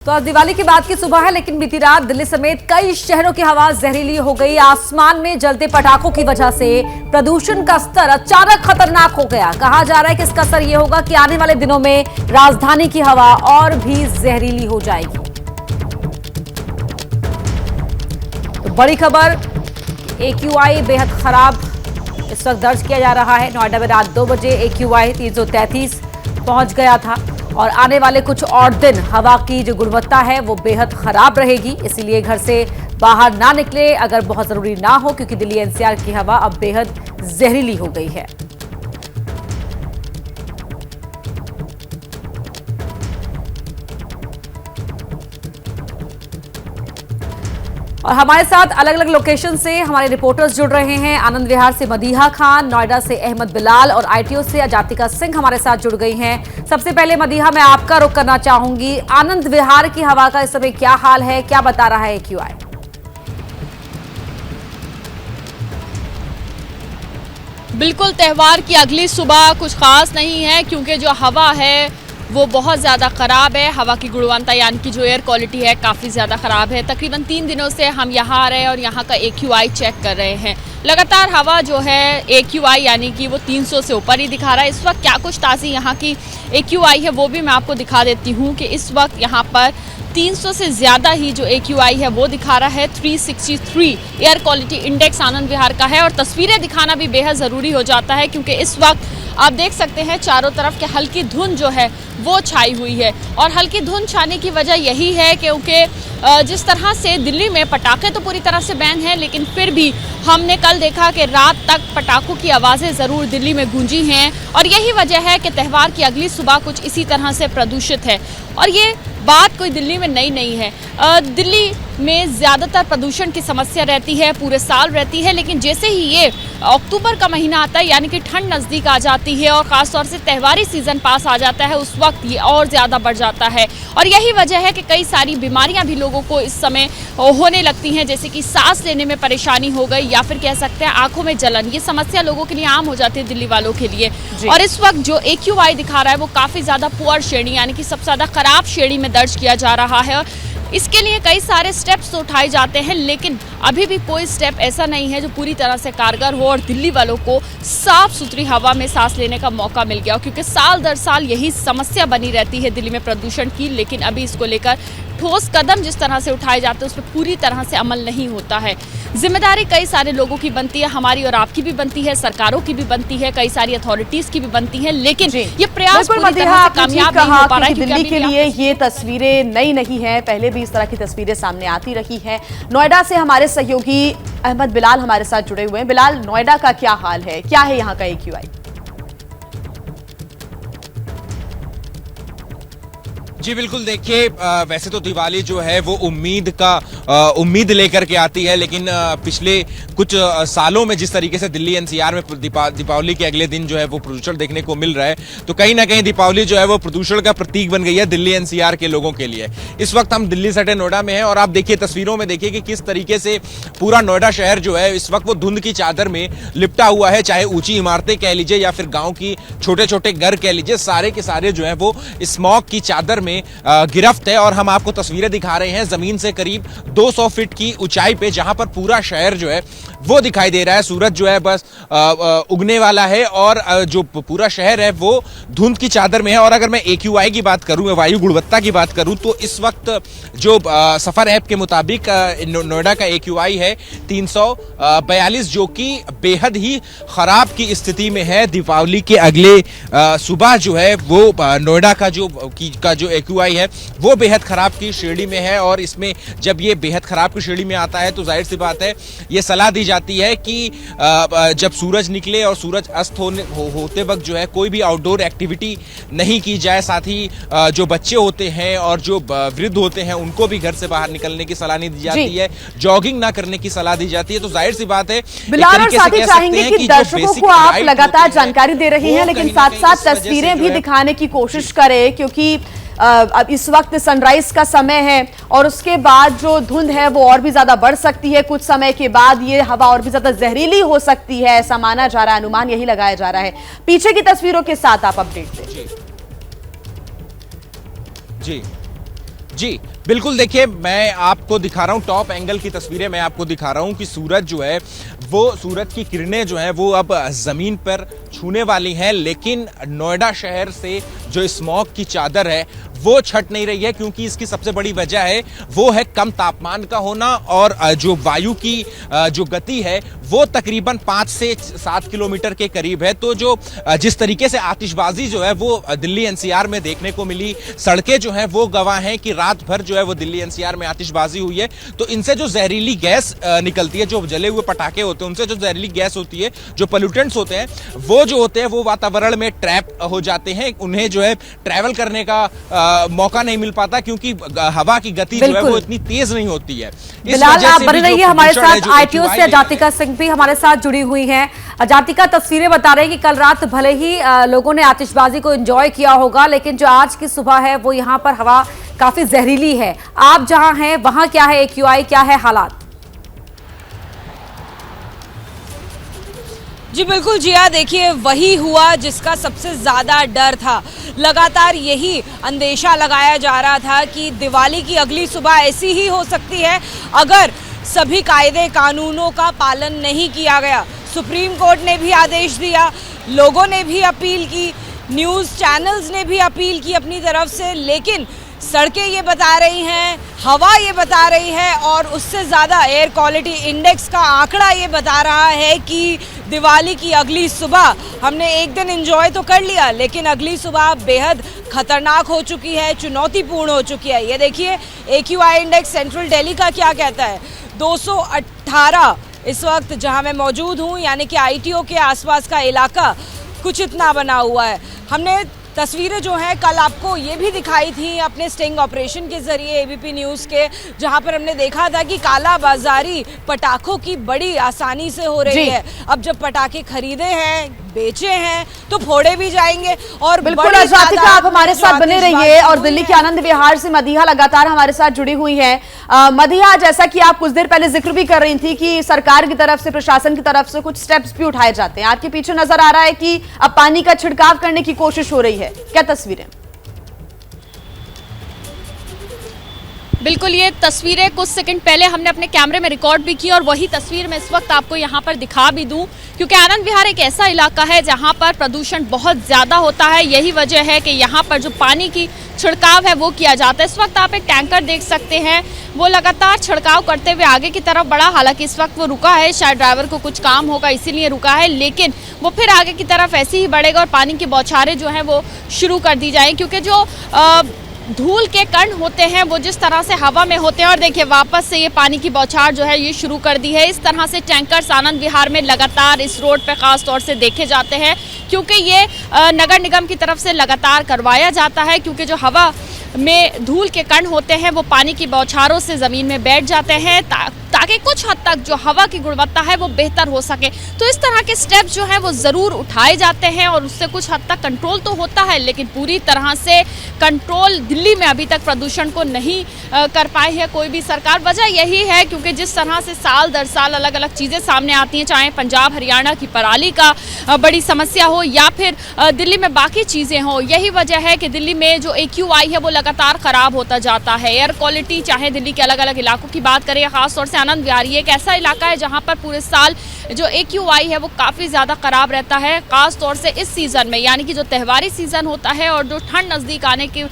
तो आज दिवाली के बाद की सुबह है, लेकिन बीती रात दिल्ली समेत कई शहरों की हवा जहरीली हो गई। आसमान में जलते पटाखों की वजह से प्रदूषण का स्तर अचानक खतरनाक हो गया। कहा जा रहा है कि इसका असर यह होगा कि आने वाले दिनों में राजधानी की हवा और भी जहरीली हो जाएगी। तो बड़ी खबर, AQI बेहद खराब इस वक्त दर्ज किया जा रहा है। नोएडा में रात 2 बजे AQI 333 पहुंच गया था और आने वाले कुछ और दिन हवा की जो गुणवत्ता है वो बेहद खराब रहेगी। इसीलिए घर से बाहर ना निकले अगर बहुत जरूरी ना हो, क्योंकि दिल्ली NCR की हवा अब बेहद जहरीली हो गई है। और हमारे साथ अलग अलग लोकेशन से हमारे रिपोर्टर्स जुड़ रहे हैं। आनंद विहार से मदीहा खान, नोएडा से अहमद बिलाल और ITO से अजातिका सिंह हमारे साथ जुड़ गई हैं। सबसे पहले मदीहा में आपका रुख करना चाहूंगी। आनंद विहार की हवा का इस समय क्या हाल है, क्या बता रहा है AQI? बिल्कुल, त्यौहार की अगली सुबह कुछ खास नहीं है, क्योंकि जो हवा है वो बहुत ज़्यादा ख़राब है। हवा की गुणवत्ता यानी कि जो एयर क्वालिटी है काफ़ी ज़्यादा ख़राब है। तकरीबन 3 दिनों से हम यहाँ आ रहे हैं और यहाँ का AQI चेक कर रहे हैं। लगातार हवा जो है AQI यानी कि वो 300 से ऊपर ही दिखा रहा है। इस वक्त क्या कुछ ताज़ी यहाँ की AQI है वो भी मैं आपको दिखा देती हूँ कि इस वक्त यहाँ पर 300 से ज़्यादा ही जो AQI है वो दिखा रहा है। 363 air quality index Anand Vihar का है। और तस्वीरें दिखाना भी बेहद ज़रूरी हो जाता है, क्योंकि इस वक्त आप देख सकते हैं चारों तरफ के हल्की धुंध जो है वो छाई हुई है। और हल्की धुंध छाने की वजह यही है क्योंकि जिस तरह से दिल्ली में पटाखे तो पूरी तरह से बैन हैं, लेकिन फिर भी हमने कल देखा कि रात तक पटाखों की आवाज़ें ज़रूर दिल्ली में गूंजी हैं। और यही वजह है कि त्यौहार की अगली सुबह कुछ इसी तरह से प्रदूषित है। और ये बात कोई दिल्ली में नई नहीं है। दिल्ली में ज़्यादातर प्रदूषण की समस्या रहती है, पूरे साल रहती है, लेकिन जैसे ही ये अक्टूबर का महीना आता है यानी कि ठंड नज़दीक आ जाती है और ख़ासतौर से त्योहारी सीज़न पास आ जाता है, उस वक्त ये और ज़्यादा बढ़ जाता है। और यही वजह है कि कई सारी बीमारियां भी लोगों को इस समय होने लगती हैं, जैसे कि सांस लेने में परेशानी हो गई या फिर कह सकते हैं आंखों में जलन। ये समस्या लोगों के लिए आम हो जाती है, दिल्ली वालों के लिए। और इस वक्त जो AQI दिखा रहा है वो काफ़ी ज़्यादा पुअर श्रेणी यानी कि सबसे ज़्यादा ख़राब श्रेणी में दर्ज किया जा रहा है। इसके लिए कई सारे स्टेप्स उठाए जाते हैं, लेकिन अभी भी कोई स्टेप ऐसा नहीं है जो पूरी तरह से कारगर हो और दिल्ली वालों को साफ सुथरी हवा में सांस लेने का मौका मिल गया हो। क्योंकि साल दर साल यही समस्या बनी रहती है दिल्ली में प्रदूषण की, लेकिन अभी इसको लेकर ठोस कदम जिस तरह से उठाए जाते हैं उस पर पूरी तरह से अमल नहीं होता है। जिम्मेदारी कई सारे लोगों की बनती है, हमारी और आपकी भी बनती है, सरकारों की भी बनती है, कई सारी अथॉरिटीज की भी बनती है, लेकिन ये प्रयास पूरी तरह से कामयाब नहीं हो पा रहा है। दिल्ली के लिए ये तस्वीरें नई नहीं है, पहले भी इस तरह की तस्वीरें सामने आती रही है। नोएडा से हमारे सहयोगी अहमद बिलाल हमारे साथ जुड़े हुए हैं। बिलाल, नोएडा का क्या हाल है, क्या है यहाँ का AQI? जी बिल्कुल, देखिए वैसे तो दिवाली जो है वो उम्मीद लेकर के आती है, लेकिन पिछले कुछ सालों में जिस तरीके से दिल्ली NCR में दीपावली के अगले दिन जो है वो प्रदूषण देखने को मिल रहा है, तो कहीं ना कहीं दीपावली जो है वो प्रदूषण का प्रतीक बन गई है दिल्ली NCR के लोगों के लिए। इस वक्त हम दिल्ली सटे नोएडा में हैं और आप देखिए तस्वीरों में देखिए कि किस तरीके से पूरा नोएडा शहर जो है इस वक्त वो धुंध की चादर में लिपटा हुआ है। चाहे ऊंची इमारतें कह लीजिए या फिर गाँव की छोटे छोटे घर कह लीजिए, सारे के सारे जो है वो स्मॉग की चादर में गिरफ्त है। और हम आपको तस्वीरें दिखा रहे हैं जमीन से करीब 200 फीट की ऊंचाई पे, जहां पर पूरा शहर जो है वो दिखाई दे रहा है। सूरज जो है बस उगने वाला है और जो पूरा शहर है वो धुंध की चादर में है। और अगर मैं AQI की बात करूं, वायु गुणवत्ता की बात करूं, तो इस वक्त जो सफर ऐप के मुताबिक नोएडा का AQI है 342, जो कि बेहद ही खराब की स्थिति में है। दीपावली के अगले सुबह जो है वो नोएडा का जो AQI है वो बेहद खराब की श्रेणी में है। और इसमें जब ये बेहद खराब की श्रेणी में आता है तो जाहिर सी बात है ये सलाह दी जाती है कि जब सूरज निकले और सूरज अस्त होते वक्त जो है कोई भी आउटडोर एक्टिविटी नहीं की जाए। साथ ही जो बच्चे होते हैं और जो वृद्ध होते हैं उनको भी घर से बाहर निकलने की सलाह नहीं दी जाती है, जॉगिंग ना करने की सलाह दी जाती है। तो जाहिर सी बात है बिलाल, और साथ ही चाहेंगे कि दर्शकों को आप लगातार जानकारी दे रही हैं, लेकिन साथ साथ तस्वीरें भी दिखाने की कोशिश करें, क्योंकि अब इस वक्त सनराइज का समय है और उसके बाद जो धुंध है वो और भी ज्यादा बढ़ सकती है। कुछ समय के बाद ये हवा और भी ज्यादा जहरीली हो सकती है, ऐसा माना जा रहा है, अनुमान यही लगाया जा रहा है। पीछे की तस्वीरों के साथ आप अपडेट दें। जी जी बिल्कुल, देखिए मैं आपको दिखा रहा हूं टॉप एंगल की तस्वीरें मैं आपको दिखा रहा हूं कि सूरज जो है वो सूरज की किरणें जो है वो अब जमीन पर छूने वाली हैं, लेकिन नोएडा शहर से जो स्मॉग की चादर है वो छट नहीं रही है, क्योंकि इसकी सबसे बड़ी वजह है वो है कम तापमान का होना और जो वायु की जो गति है वो तकरीबन 5 से 7 किलोमीटर के करीब है। तो जो जिस तरीके से आतिशबाजी जो है वो दिल्ली एनसीआर में देखने को मिली, सड़कें जो है वो गवाह हैं कि रात भर जो है वो दिल्ली एनसीआर में आतिशबाजी हुई है, तो इनसे जो जहरीली गैस निकलती है, जो जले हुए पटाखे होते हैं उनसे जो जहरीली गैस होती है, जो पोल्यूटेंट्स होते हैं वो जो होते हैं वो वातावरण में ट्रैप हो जाते हैं, उन्हें जो है ट्रैवल करने का मौका नहीं मिल पाता, क्योंकि हवा की गति जो है वो इतनी तेज नहीं होती है। बिलाल, आप बने रहिए हमारे साथ। आईटीओ से अजातिका सिंह भी हमारे साथ जुड़ी हुई हैं। अजातिका, तस्वीरें बता रही हैं कि कल रात भले ही लोगों ने आतिशबाजी को एंजॉय किया होगा, लेकिन जो आज की सुबह है वो यहाँ पर हवा काफी जहरीली है। आप जहां हैं वहां क्या है AQI, क्या है हालात? जी बिल्कुल जिया, देखिए वही हुआ जिसका सबसे ज़्यादा डर था। लगातार यही अंदेशा लगाया जा रहा था कि दिवाली की अगली सुबह ऐसी ही हो सकती है अगर सभी कायदे कानूनों का पालन नहीं किया गया। सुप्रीम कोर्ट ने भी आदेश दिया, लोगों ने भी अपील की, न्यूज़ चैनल्स ने भी अपील की अपनी तरफ से, लेकिन सड़कें ये बता रही हैं, हवा ये बता रही है और उससे ज़्यादा एयर क्वालिटी इंडेक्स का आंकड़ा ये बता रहा है कि दिवाली की अगली सुबह हमने एक दिन एंजॉय तो कर लिया, लेकिन अगली सुबह बेहद खतरनाक हो चुकी है, चुनौतीपूर्ण हो चुकी है। ये देखिए AQI इंडेक्स सेंट्रल दिल्ली का क्या कहता है, 218 इस वक्त जहां मैं मौजूद हूं, यानी कि ITO के आसपास का इलाका कुछ इतना बना हुआ है। हमने तस्वीरें जो हैं कल आपको ये भी दिखाई थी अपने स्टिंग ऑपरेशन के जरिए ABP न्यूज़ के, जहां पर हमने देखा था कि काला बाजारी पटाखों की बड़ी आसानी से हो रही है। अब जब पटाखे खरीदे हैं, बेचे हैं, तो फोड़े भी जाएंगे। और बिल्कुल अजातिका, आप हमारे साथ बने रहिए। और दिल्ली के आनंद विहार से मदीहा लगातार हमारे साथ जुड़ी हुई है। मदीहा, जैसा कि आप कुछ देर पहले जिक्र भी कर रही थी कि सरकार की तरफ से, प्रशासन की तरफ से कुछ स्टेप्स भी उठाए जाते हैं, आपके पीछे नजर आ रहा है कि अब पानी का छिड़काव करने की कोशिश हो रही है, क्या तस्वीरें? बिल्कुल, ये तस्वीरें कुछ सेकंड पहले हमने अपने कैमरे में रिकॉर्ड भी की और वही तस्वीर मैं इस वक्त आपको यहाँ पर दिखा भी दूं, क्योंकि आनंद विहार एक ऐसा इलाका है जहाँ पर प्रदूषण बहुत ज़्यादा होता है। यही वजह है कि यहाँ पर जो पानी की छिड़काव है वो किया जाता है। इस वक्त आप एक टैंकर देख सकते हैं, वो लगातार छिड़काव करते हुए आगे की तरफ बढ़ा। हालांकि इस वक्त वो रुका है, शायद ड्राइवर को कुछ काम होगा इसीलिए रुका है, लेकिन वो फिर आगे की तरफ ऐसे ही बढ़ेगा और पानी की बौछारें जो हैं वो शुरू कर दी जाएँ, क्योंकि जो धूल के कण होते हैं वो जिस तरह से हवा में होते हैं, और देखिए वापस से ये पानी की बौछार जो है ये शुरू कर दी है। इस तरह से टैंकर्स आनंद विहार में लगातार इस रोड पे खास तौर से देखे जाते हैं, क्योंकि ये नगर निगम की तरफ से लगातार करवाया जाता है, क्योंकि जो हवा में धूल के कण होते हैं वो पानी की बौछारों से ज़मीन में बैठ जाते हैं ताकि कुछ हद तक जो हवा की गुणवत्ता है वो बेहतर हो सके। तो इस तरह के स्टेप्स जो हैं वो ज़रूर उठाए जाते हैं और उससे कुछ हद तक कंट्रोल तो होता है, लेकिन पूरी तरह से कंट्रोल दिल्ली में अभी तक प्रदूषण को नहीं कर पाई है कोई भी सरकार। वजह यही है क्योंकि जिस तरह से साल दर साल अलग अलग चीज़ें सामने आती हैं, चाहे पंजाब हरियाणा की पराली का बड़ी समस्या हो या फिर दिल्ली में बाकी चीज़ें हो, यही वजह है कि दिल्ली में जो AQI है वो लगातार ख़राब होता जाता है। एयर क्वालिटी चाहे दिल्ली के अलग अलग इलाकों की बात करें, खासतौर से आनंद विहार ये एक ऐसा इलाका है जहाँ पर पूरे साल जो AQI है वो काफ़ी ज़्यादा ख़राब रहता है, ख़ास तौर से इस सीज़न में, यानी कि जो त्यौहारी सीज़न होता है और जो ठंड नज़दीक आने के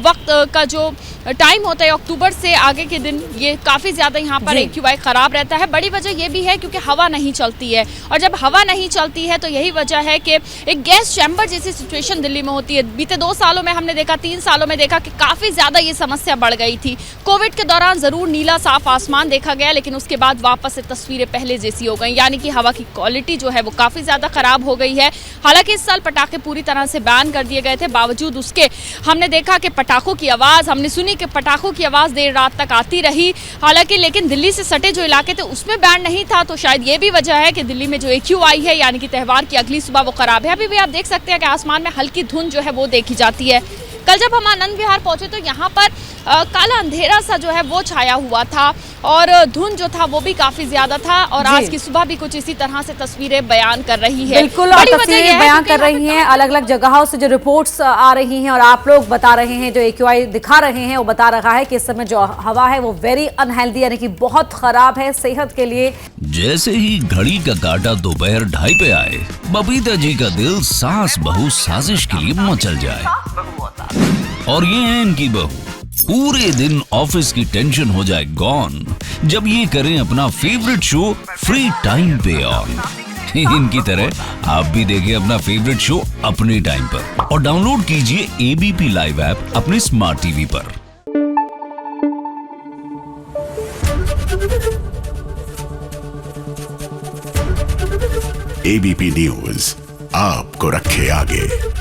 वक्त का जो टाइम होता है अक्टूबर से आगे के दिन, ये काफ़ी ज़्यादा यहाँ पर AQI ख़राब रहता है। बड़ी वजह ये भी है क्योंकि हवा नहीं चलती है, और जब हवा नहीं चलती है तो यही वजह है कि एक गैस चैम्बर जैसी सिचुएशन दिल्ली में होती है। बीते 2 सालों में हमने देखा, 3 सालों में देखा कि काफ़ी ज़्यादा ये समस्या बढ़ गई थी। कोविड के दौरान ज़रूर नीला साफ आसमान देखा गया, लेकिन उसके बाद वापस से तस्वीरें पहले जैसी हो गई, यानी कि हवा की क्वालिटी जो है वो काफ़ी ज़्यादा ख़राब हो गई है। हालांकि इस साल पटाखे पूरी तरह से बैन कर दिए गए थे, बावजूद उसके हमने देखा कि पटाखों की आवाज़, हमने सुनी कि पटाखों की आवाज़ देर रात तक आती रही। हालांकि लेकिन दिल्ली से सटे जो इलाके थे उसमें बैन नहीं था, तो शायद ये भी वजह है कि दिल्ली में जो AQI है यानी कि त्यौहार की अगली सुबह वो ख़राब है। अभी भी आप देख सकते हैं कि आसमान में हल्की धुंध जो है वो देखी जाती है। कल जब हम आनंद विहार पहुंचे तो यहाँ पर काला अंधेरा सा जो है वो छाया हुआ था और धुंध जो था वो भी काफी ज्यादा था और आज की सुबह भी कुछ इसी तरह से तस्वीरें बयान कर रही है। बिल्कुल, और तस्वीरें बयान कर रही हैं अलग अलग जगहों से जो रिपोर्ट्स आ रही हैं और आप लोग बता रहे हैं, जो AQI दिखा रहे हैं वो बता रहा है कि इस समय जो हवा है वो वेरी अनहेल्दी यानी कि बहुत खराब है सेहत के लिए। जैसे ही घड़ी का काटा दोपहर 2:30 पे आए, बबीता जी का दिल सास बहू साजिश के लिए मचल जाए। और ये है इनकी बहू, पूरे दिन ऑफिस की टेंशन हो जाए गॉन जब ये करें अपना फेवरेट शो फ्री टाइम पे ऑन। इनकी तरह आप भी देखें अपना फेवरेट शो अपने टाइम पर और डाउनलोड कीजिए ABP लाइव ऐप अपने स्मार्ट टीवी पर। ABP न्यूज आपको रखे आगे।